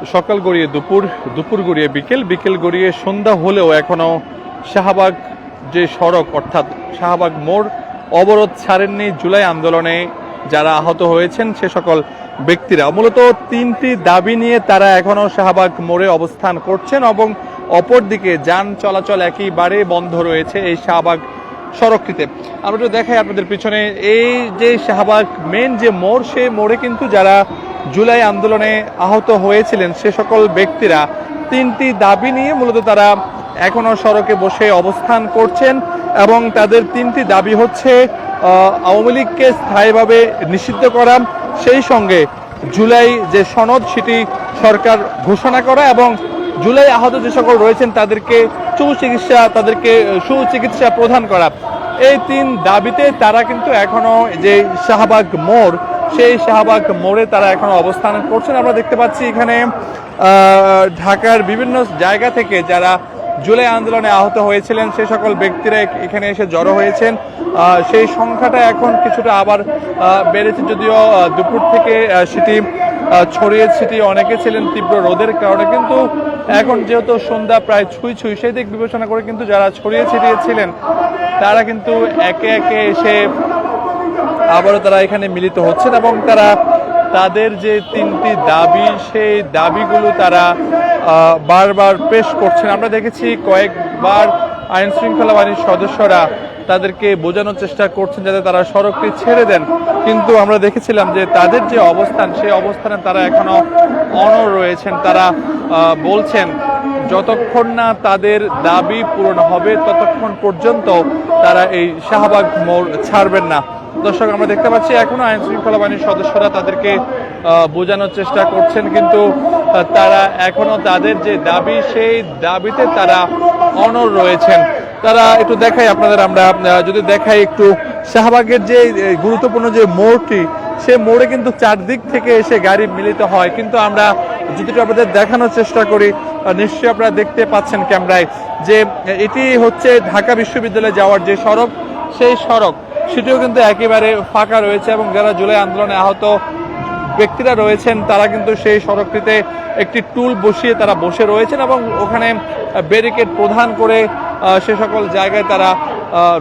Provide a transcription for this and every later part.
সকাল গড়িয়ে দুপুর, দুপুর গড়িয়ে বিকেল, বিকেল গড়িয়ে সন্ধ্যা হলেও এখনো শাহবাগ যে সড়ক অর্থাৎ শাহবাগ মোড় অবরোধ ছাড়েননি জুলাই আন্দোলনে যারা আহত হয়েছেন সে সকল ব্যক্তিরা। মূলত তিনটি দাবি নিয়ে তারা এখনো শাহবাগ মোড়ে অবস্থান করছেন এবং অপরদিকে যান চলাচল একেবারে বন্ধ রয়েছে এই শাহবাগ সড়কটিতে। আমরা একটু দেখাই আপনাদের পিছনে এই যে শাহবাগ মেন যে মোড়, সেই মোড়ে কিন্তু যারা জুলাই আন্দোলনে আহত হয়েছিলেন সে সকল ব্যক্তিরা তিনটি দাবি নিয়ে মূলত তারা এখনো সড়কে বসে অবস্থান করছেন এবং তাদের তিনটি দাবি হচ্ছে আওয়ামী লীগকে স্থায়ীভাবে নিষিদ্ধ করা, সেই সঙ্গে জুলাই যে সনদ সেটি সরকার ঘোষণা করা এবং জুলাই আহত যে সকল রয়েছেন তাদেরকে সুচিকিৎসা প্রদান করা। এই তিন দাবিতে তারা কিন্তু এখনো যে শাহবাগ মোড়, সেই শাহবাগ মোড়ে তারা এখনো অবস্থান করছেন। আমরা দেখতে পাচ্ছি এখানে ঢাকার বিভিন্ন জায়গা থেকে যারা জুলাই আন্দোলনে আহত হয়েছিলেন সে সকল ব্যক্তিরা এখানে এসে জড়ো হয়েছেন। সেই সংখ্যাটা এখন কিছুটা আবার বেড়েছে, যদিও দুপুর থেকে সেটি ছড়িয়ে ছিটিয়ে অনেকে ছিলেন তীব্র রোদের কারণে, কিন্তু এখন যেহেতু সন্ধ্যা প্রায় ছুঁই সেই দিক বিবেচনা করে কিন্তু যারা ছড়িয়ে ছিটিয়ে ছিলেন তারা কিন্তু একে একে এসে আবারও তারা এখানে মিলিত হচ্ছেন এবং তারা তাদের যে তিনটি দাবি সেই দাবিগুলো তারা বারবার পেশ করছেন। আমরা দেখেছি কয়েকবার আইন শৃঙ্খলা বাহিনীর সদস্যরা তাদেরকে বোঝানোর চেষ্টা করছেন যাতে তারা সড়কটি ছেড়ে দেন, কিন্তু আমরা দেখেছিলাম যে তাদের যে অবস্থান সেই অবস্থানে তারা এখনো অনড় রয়েছেন। তারা বলছেন যতক্ষণ না তাদের দাবি পূরণ হবে ততক্ষণ পর্যন্ত তারা এই শাহবাগ মোড় ছাড়বেন না। দর্শক, আমরা দেখতে পাচ্ছি এখনো আইন শৃঙ্খলা বাহিনীর সদস্যরা তাদেরকে বোঝানোর চেষ্টা করছেন, কিন্তু তারা এখনো তাদের যে দাবি সেই দাবিতে তারা অনড় রয়েছেন। তারা একটু দেখাই আপনাদের, আমরা যদি দেখাই একটু শাহবাগের যে গুরুত্বপূর্ণ যে মোড়টি, সে মোড়ে কিন্তু চারদিক থেকে এসে গাড়ি মিলিত হয়, কিন্তু আমরা যদি আপনাদের দেখানোর চেষ্টা করি নিশ্চয়ই আপনারা দেখতে পাচ্ছেন ক্যামেরায় যে এটি হচ্ছে ঢাকা বিশ্ববিদ্যালয়ে যাওয়ার যে সড়ক, সেই সড়ক সেটিও কিন্তু একেবারে ফাঁকা রয়েছে এবং যারা জুলাই আন্দোলনে আহত ব্যক্তিরা রয়েছেন তারা কিন্তু সেই সড়কটিতে একটি টুল বসিয়ে তারা বসে রয়েছেন এবং ওখানে ব্যারিকেড প্রদান করে সে সকল জায়গায় তারা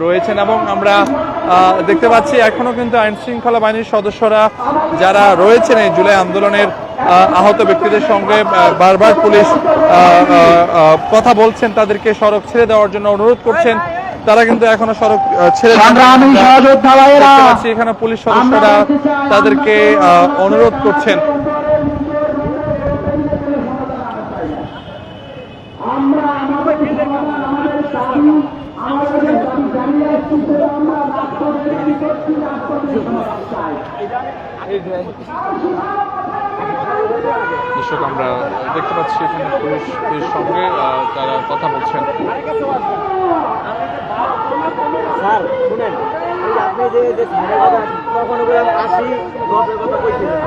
রয়েছেন। এবং আমরা দেখতে পাচ্ছি এখনো কিন্তু আইন শৃঙ্খলা বাহিনীর সদস্যরা যারা রয়েছেন এই জুলাই আন্দোলনের আহত ব্যক্তিদের সঙ্গে বারবার পুলিশ কথা বলছেন, তাদেরকে সড়ক ছেড়ে দেওয়ার জন্য অনুরোধ করছেন। তারা কিন্তু এখনো সড়ক ছেড়ে পাচ্ছি, এখানে পুলিশ সদস্যরা তাদেরকে অনুরোধ করছেন। দর্শক, আমরা দেখতে পাচ্ছি এখানে পুলিশের সঙ্গে তারা কথা বলছেন। স্যার শুনেন, আপনি যে কখনো আসি গল্পের কথা কইছিলেন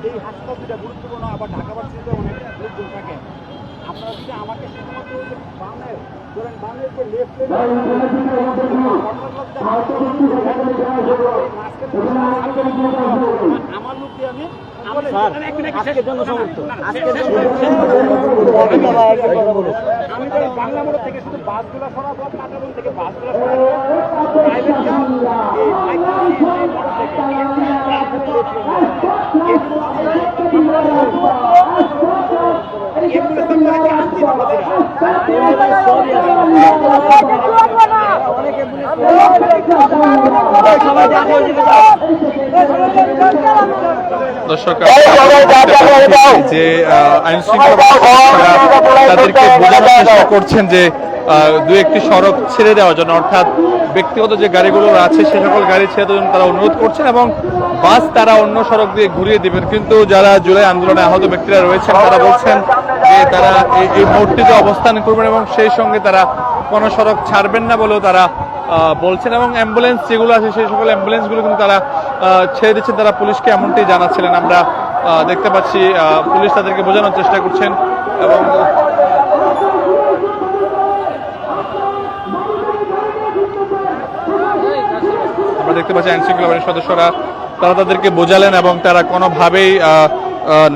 এই হাসপাতালটা গুরুত্বপূর্ণ, আবার ঢাকা ভার্সিটিতে অনেক লোকজন থাকে। আপনারা যদি আমাকে শুধুমাত্র বামের ধরেন, বামের যে লেফট আমার লোক দিয়ে আমি জন্য সমর্থন আমি বাংলা মোড় থেকে শুধু বাসগুলো সরাবো, কাটাবন থেকে বাসগুলো সরাবো দর্শক, যে আইন শৃঙ্খলা তাদেরকে বোঝানোর চেষ্টা করছেন যে দু একটি সড়ক ছেড়ে দেওয়ার জন্য, অর্থাৎ ব্যক্তিগত যে গাড়িগুলো আছে সে সকল গাড়ি ছেড়ে দেওয়ার জন্য তারা অনুরোধ করছেন এবং বাস তারা অন্য সড়ক দিয়ে ঘুরিয়ে দিবেন। কিন্তু যারা জুলাই আন্দোলনে আহত ব্যক্তিরা রয়েছেন তারা বলছেন যে তারা এই মোড়টিতে অবস্থান করবেন এবং সেই সঙ্গে তারা কোনো সড়ক ছাড়বেন না বলেও তারা বলছেন, এবং অ্যাম্বুলেন্স যেগুলো আছে সেই সকল অ্যাম্বুলেন্সগুলো কিন্তু তারা ছেড়ে দিচ্ছেন, তারা পুলিশকে এমনটি জানাচ্ছিলেন। আমরা দেখতে পাচ্ছি পুলিশ তাদেরকে বোঝানোর চেষ্টা করছেন, এবং আমরা দেখতে পাচ্ছি আইন শৃঙ্খলা বাহিনীর সদস্যরা তারা তাদেরকে বোঝালেন, এবং তারা কোনোভাবেই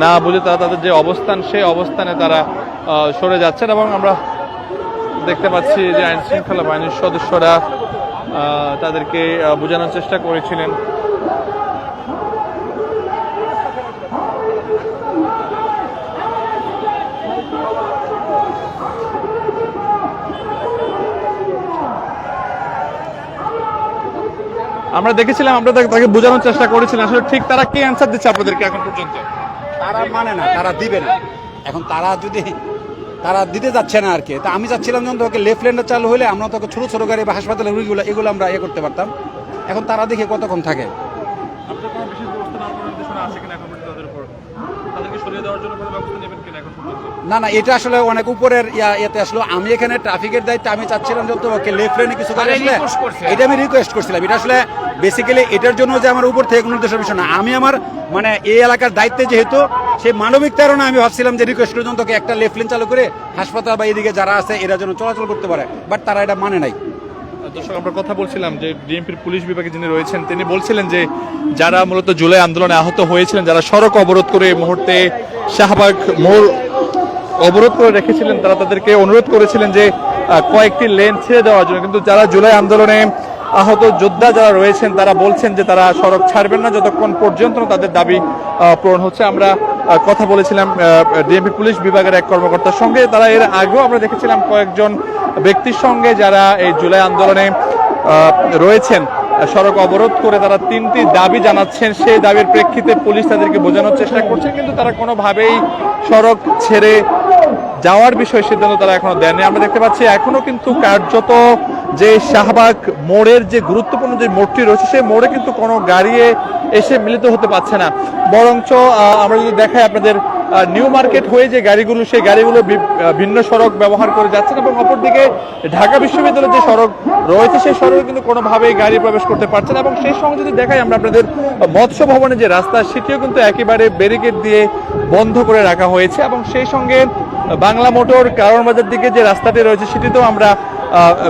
না বুঝে তারা তাদের যে অবস্থান সেই অবস্থানে তারা সরে যাচ্ছেন। এবং আমরা দেখতে পাচ্ছি যে আইন শৃঙ্খলা বাহিনীর সদস্যরা তাদেরকে বোঝানোর চেষ্টা করেছিলেন। আমরা দেখেছিলাম, আমরা তাকে বোঝানোর চেষ্টা করেছিলাম, আসলে ঠিক তারা কি অ্যান্সার দিচ্ছে আপনাদেরকে এখন পর্যন্ত? তারা মানে না, তারা দিবে না। এখন তারা যদি তারা দিতে যাচ্ছে না আর কি, তা আমি চাচ্ছিলাম যখন তোকে লেফট লেনটা চালু হলে আমরা তোকে ছোট ছোট গাড়ি বা হাসপাতালের রুগীগুলো এগুলো আমরা ইয়ে করতে পারতাম। এখন তারা দেখে কতক্ষণ থাকে। আপনার কোনো বিশেষ ব্যবস্থা নেওয়ার কোনো নির্দেশনা আছে কিনা এখন পর্যন্ত তাদের উপর? তাদেরকে সরিয়ে দেওয়ার জন্য কোনো ব্যবস্থা নেবেন কিনা এখন পর্যন্ত? না না, এটা আসলে অনেক উপরের ইয়েতে আসলো। আমি এখানে ট্রাফিকের দায়িত্ব, আমি চাচ্ছিলাম যত ওকে লেফট লেনে কিছু গাড়ি আসলে এটা আমি রিকোয়েস্ট করছিলাম। এটা আসলে বেসিক্যালি এটার জন্য যে আমার উপর থেকে কোনো নির্দেশের বিষয় না, আমি আমার মানে এই এলাকার দায়িত্বে যেহেতু সেই মানবিক কারণে আমি ভাবছিলাম যে রিকোয়েস্ট করে তোকে একটা লেফট লেন চালু করে হাসপাতাল বা এদিকে যারা আছে এরা যেন চলাচল করতে পারে, বাট তারা এটা মানে নাই। দর্শক, আমরা কথা বলছিলাম যে ডিএমপির পুলিশ বিভাগে যিনি রয়েছেন তিনি বলছিলেন যে যারা মূলত জুলাই আন্দোলনে আহত হয়েছিলেন, যারা সড়ক অবরোধ করে এই মুহূর্তে শাহবাগ মোড় অবরোধ করে রেখেছিলেন, তারা তাদেরকে অনুরোধ করেছিলেন যে কয়েকটি লেন ছেড়ে দেওয়ার জন্য। কিন্তু যারা জুলাই আন্দোলনে আহত যোদ্ধা যারা রয়েছেন তারা বলছেন যে তারা সড়ক ছাড়বেন না যতক্ষণ পর্যন্ত তাদের দাবি পূরণ হচ্ছে। আমরা কথা বলেছিলাম ডিএমপি পুলিশ বিভাগের এক কর্মকর্তার সঙ্গে, তারা এর আগেও আমরা দেখেছিলাম কয়েকজন ব্যক্তির সঙ্গে যারা এই জুলাই আন্দোলনে রয়েছেন সড়ক অবরোধ করে তারা 3টি দাবি জানাচ্ছেন। সেই দাবির প্রেক্ষিতে পুলিশ তাদেরকে বোঝানোর চেষ্টা করছে, কিন্তু তারা কোনোভাবেই সড়ক ছেড়ে যাওয়ার বিষয়ে সিদ্ধান্ত তারা এখনো দেননি। আমরা দেখতে পাচ্ছি এখনো কিন্তু কার্যত যে শাহবাগ মোড়ের যে গুরুত্বপূর্ণ যে মোড়টি রয়েছে সেই মোড়ে কিন্তু কোনো গাড়ি এসে মিলিত হতে পারছে না, বরঞ্চ আমরা যদি দেখাই আপনাদের নিউ মার্কেট হয়ে যে গাড়িগুলো সেই গাড়িগুলো ভিন্ন সড়ক ব্যবহার করে যাচ্ছেন, এবং অপরদিকে ঢাকা বিশ্ববিদ্যালয়ের যে সড়ক রয়েছে সেই সড়কে কিন্তু কোনোভাবেই গাড়ি প্রবেশ করতে পারছে না। এবং সেই সঙ্গে যদি দেখাই আমরা আপনাদের মৎস্য ভবনের যে রাস্তা সেটিও কিন্তু একেবারে ব্যারিকেড দিয়ে বন্ধ করে রাখা হয়েছে, এবং সেই সঙ্গে বাংলা মোটর কারওয়ান বাজার দিকে যে রাস্তাটি রয়েছে সেটিতেও আমরা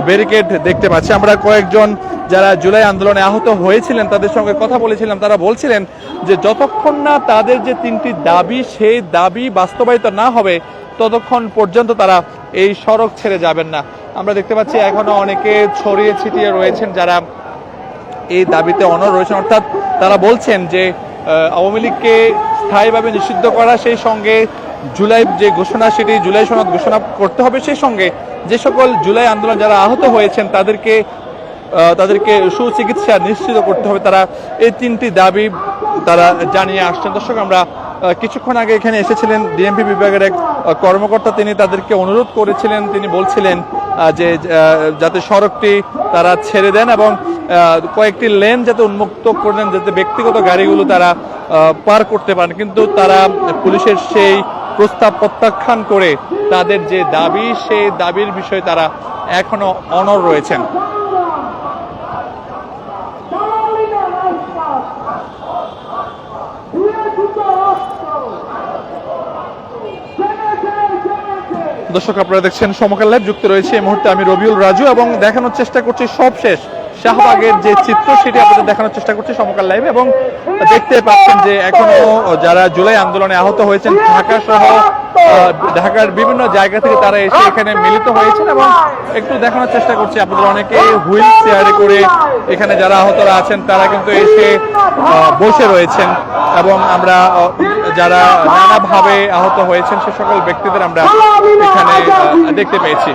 ব্যারিকেড দেখতে পাচ্ছি। আমরা কয়েকজন যারা জুলাই আন্দোলনে আহত হয়েছিলেন তাদের সঙ্গে কথা বলেছিলাম, তারা বলছিলেন যে যতক্ষণ না তাদের যে 3টি দাবি সেই দাবি বাস্তবায়িত না হবে ততক্ষণ পর্যন্ত তারা এই সড়ক ছেড়ে যাবেন না। আমরা দেখতে পাচ্ছি এখনো অনেকে ছড়িয়ে ছিটিয়ে রয়েছেন যারা এই দাবিতে অনড় রয়েছেন, অর্থাৎ তারা বলছেন যে আওয়ামী লীগকে স্থায়ীভাবে নিষিদ্ধ করা, সেই সঙ্গে জুলাই যে ঘোষণা সেটি জুলাই সনদ ঘোষণা করতে হবে, সেই সঙ্গে যে সকল জুলাই আন্দোলন যারা আহত হয়েছেন তাদেরকে সুচিকিৎসা নিশ্চিত করতে হবে। তারা এই 3টি দাবি তারা জানিয়ে আসছেন। দর্শক, আমরা কিছুক্ষণ আগে এখানে এসেছিলেন ডিএমপি বিভাগের এক কর্মকর্তা, তিনি তাদেরকে অনুরোধ করেছিলেন, তিনি বলছিলেন যে যাতে সড়কটি তারা ছেড়ে দেন এবং কয়েকটি লেন যাতে উন্মুক্ত করে দেন যাতে ব্যক্তিগত গাড়িগুলো তারা পার করতে পারেন, কিন্তু তারা পুলিশের সেই প্রস্তাব প্রত্যাখ্যান করে তাদের যে দাবি সেই দাবির বিষয়ে তারা এখনো অনড় রয়েছেন। দর্শক, আপনারা দেখছেন সমকাল লাইভ, যুক্ত রয়েছে এই মুহূর্তে আমি রবিউল রাজু এবং দেখানোর চেষ্টা করছি সবশেষ শাহবাগের যে চিত্র সেটি আপনাদের দেখানোর চেষ্টা করছি সমকাল লাইভে। এবং দেখতে পাচ্ছেন যে এখনো যারা জুলাই আন্দোলনে আহত হয়েছেন ঢাকা সহ ঢাকার বিভিন্ন জায়গা থেকে তারা এসে এখানে মিলিত হয়েছেন, এবং একটু দেখানোর চেষ্টা করছি আপনাদের অনেকে হুইল চেয়ারে করে এখানে যারা আহতরা আছেন তারা কিন্তু এসে বসে রয়েছেন, এবং আমরা যারা নানাভাবে আহত হয়েছেন সে সকল ব্যক্তিদের আমরা এখানে দেখতে পেয়েছি।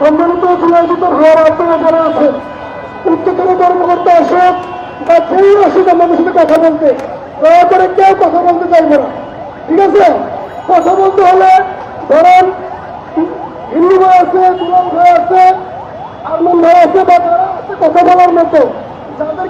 সম্মানিত জুলাইজিত ভাইয়েরা, আপনারা যারা আছেন উচ্চতর কর্মকর্তা আসুক বা কেউ আসুক আমাদের সাথে কথা বলতে, দয়া করে কেউ কথা বলতে চাইবে না, ঠিক আছে? কথা বলতে হলে ধরেন হিন্দু ভাই আছে, দুলাল ভাই আছে, আরমান ভাই আছে, বা যারা আছে কথা বলার মতো, যাদের